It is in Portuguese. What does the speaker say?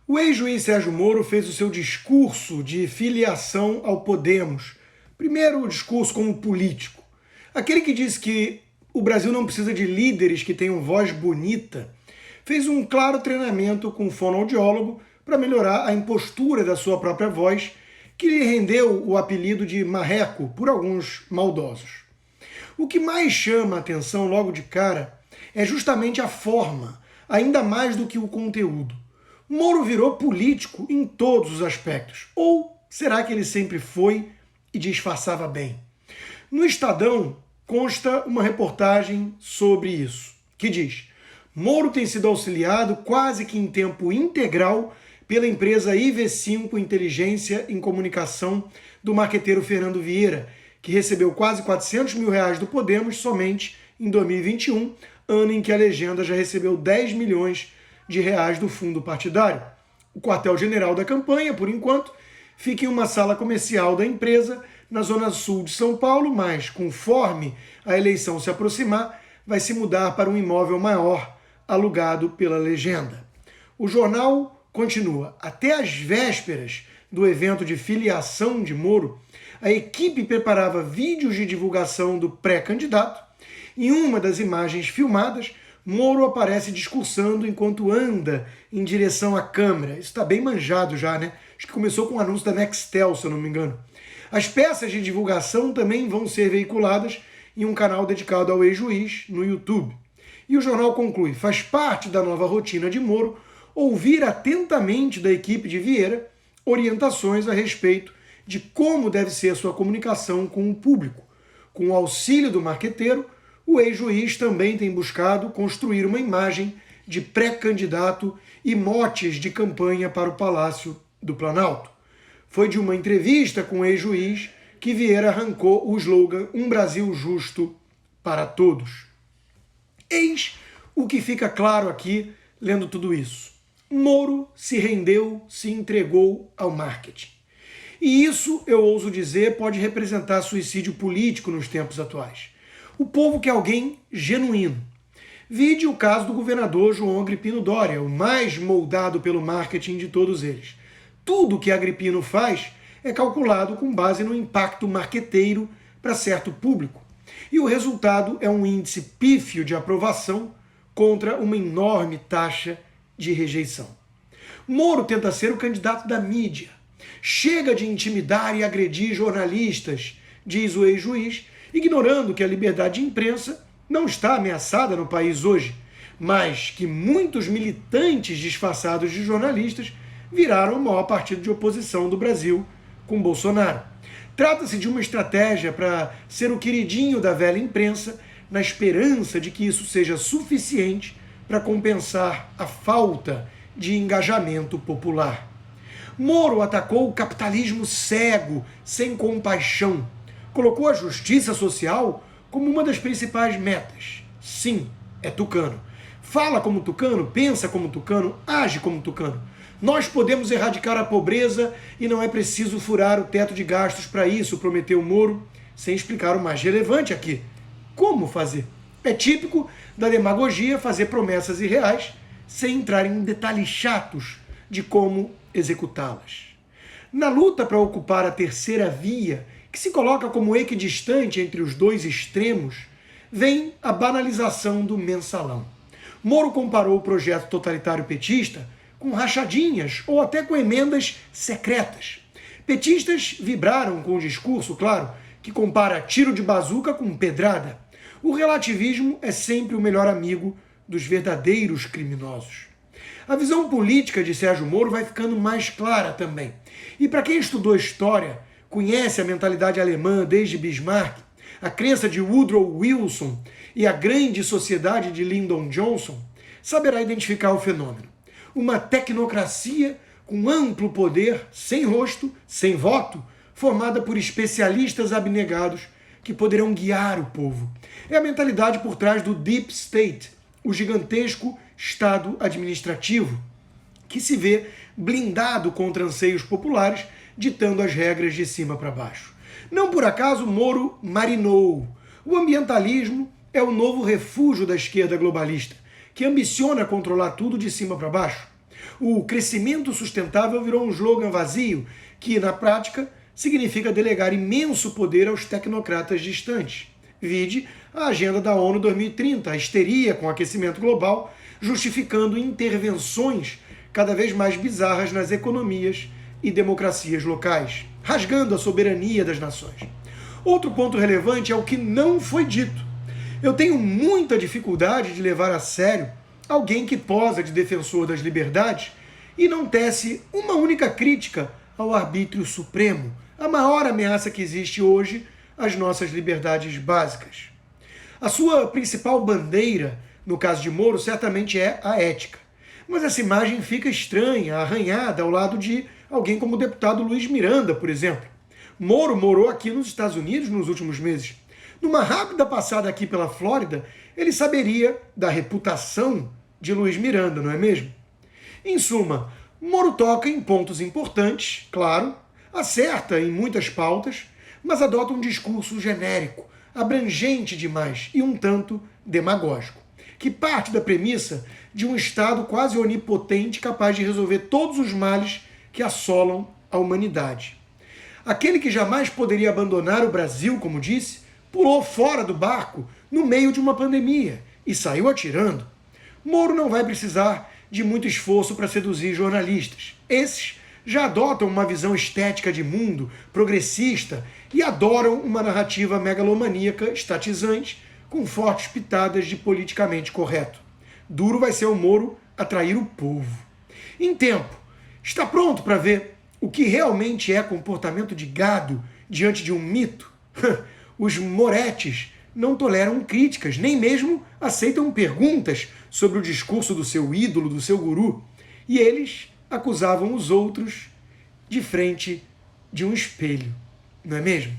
O ex-juiz Sérgio Moro fez o seu discurso de filiação ao Podemos. Primeiro, o discurso como político. Aquele que disse que o Brasil não precisa de líderes que tenham voz bonita, fez um claro treinamento com o fonoaudiólogo para melhorar a impostura da sua própria voz, que lhe rendeu o apelido de marreco por alguns maldosos. O que mais chama a atenção logo de cara é justamente a forma, ainda mais do que o conteúdo. Moro virou político em todos os aspectos. Ou será que ele sempre foi e disfarçava bem? No Estadão consta uma reportagem sobre isso, que diz: Moro tem sido auxiliado quase que em tempo integral pela empresa IV5 Inteligência em Comunicação do marqueteiro Fernando Vieira, que recebeu quase R$400 mil do Podemos somente em 2021, ano em que a legenda já recebeu R$10 milhões do fundo partidário. O quartel-general da campanha, por enquanto, fica em uma sala comercial da empresa na zona sul de São Paulo, mas, conforme a eleição se aproximar, vai se mudar para um imóvel maior, alugado pela legenda. O jornal continua. Até às vésperas do evento de filiação de Moro, a equipe preparava vídeos de divulgação do pré-candidato. Em uma das imagens filmadas, Moro aparece discursando enquanto anda em direção à câmera. Isso está bem manjado já, né? Acho que começou com o anúncio da Nextel, se eu não me engano. As peças de divulgação também vão ser veiculadas em um canal dedicado ao ex-juiz no YouTube. E o jornal conclui: faz parte da nova rotina de Moro ouvir atentamente da equipe de Vieira orientações a respeito de como deve ser a sua comunicação com o público. Com o auxílio do marqueteiro, o ex-juiz também tem buscado construir uma imagem de pré-candidato e motes de campanha para o Palácio do Planalto. Foi de uma entrevista com o ex-juiz que Vieira arrancou o slogan "Um Brasil Justo para Todos". Eis o que fica claro aqui, lendo tudo isso. Moro se rendeu, se entregou ao marketing. E isso, eu ouso dizer, pode representar suicídio político nos tempos atuais. O povo quer alguém genuíno. Vide o caso do governador João Agripino Dória, o mais moldado pelo marketing de todos eles. Tudo que Agripino faz é calculado com base no impacto marqueteiro para certo público. E o resultado é um índice pífio de aprovação contra uma enorme taxa de rejeição. Moro tenta ser o candidato da mídia. Chega de intimidar e agredir jornalistas, diz o ex-juiz, ignorando que a liberdade de imprensa não está ameaçada no país hoje, mas que muitos militantes disfarçados de jornalistas viraram o maior partido de oposição do Brasil com Bolsonaro. Trata-se de uma estratégia para ser o queridinho da velha imprensa, na esperança de que isso seja suficiente para compensar a falta de engajamento popular. Moro atacou o capitalismo cego, sem compaixão. Colocou a justiça social como uma das principais metas. Sim, é tucano. Fala como tucano, pensa como tucano, age como tucano. Nós podemos erradicar a pobreza e não é preciso furar o teto de gastos para isso, prometeu Moro, sem explicar o mais relevante aqui. Como fazer? É típico da demagogia fazer promessas irreais sem entrar em detalhes chatos de como executá-las. Na luta para ocupar a terceira via, que se coloca como equidistante entre os dois extremos, vem a banalização do mensalão. Moro comparou o projeto totalitário petista com rachadinhas ou até com emendas secretas. Petistas vibraram com o discurso, claro, que compara tiro de bazuca com pedrada. O relativismo é sempre o melhor amigo dos verdadeiros criminosos. A visão política de Sérgio Moro vai ficando mais clara também. E para quem estudou história, conhece a mentalidade alemã desde Bismarck, a crença de Woodrow Wilson e a grande sociedade de Lyndon Johnson, saberá identificar o fenômeno. Uma tecnocracia com amplo poder, sem rosto, sem voto, formada por especialistas abnegados que poderão guiar o povo. É a mentalidade por trás do Deep State, o gigantesco Estado administrativo, que se vê blindado contra anseios populares, ditando as regras de cima para baixo. Não por acaso Moro marinou. O ambientalismo é o novo refúgio da esquerda globalista, que ambiciona controlar tudo de cima para baixo. O crescimento sustentável virou um slogan vazio que, na prática, significa delegar imenso poder aos tecnocratas distantes. Vide a Agenda da ONU 2030, a histeria com o aquecimento global, justificando intervenções cada vez mais bizarras nas economias e democracias locais, rasgando a soberania das nações. Outro ponto relevante é o que não foi dito. Eu tenho muita dificuldade de levar a sério alguém que posa de defensor das liberdades e não tece uma única crítica ao arbítrio supremo, a maior ameaça que existe hoje às nossas liberdades básicas. A sua principal bandeira, no caso de Moro, certamente é a ética. Mas essa imagem fica estranha, arranhada ao lado de alguém como o deputado Luiz Miranda, por exemplo. Moro morou aqui nos Estados Unidos nos últimos meses. Numa rápida passada aqui pela Flórida, ele saberia da reputação de Luiz Miranda, não é mesmo? Em suma, Moro toca em pontos importantes, claro, acerta em muitas pautas, mas adota um discurso genérico, abrangente demais e um tanto demagógico, que parte da premissa de um Estado quase onipotente capaz de resolver todos os males que assolam a humanidade. Aquele que jamais poderia abandonar o Brasil, como disse, pulou fora do barco no meio de uma pandemia e saiu atirando. Moro não vai precisar de muito esforço para seduzir jornalistas. Esses já adotam uma visão estética de mundo, progressista, e adoram uma narrativa megalomaníaca, estatizante, com fortes pitadas de politicamente correto. Duro vai ser o Moro atrair o povo. Em tempo, está pronto para ver o que realmente é comportamento de gado diante de um mito? Os moretes não toleram críticas, nem mesmo aceitam perguntas sobre o discurso do seu ídolo, do seu guru. E eles acusavam os outros de frente de um espelho, não é mesmo?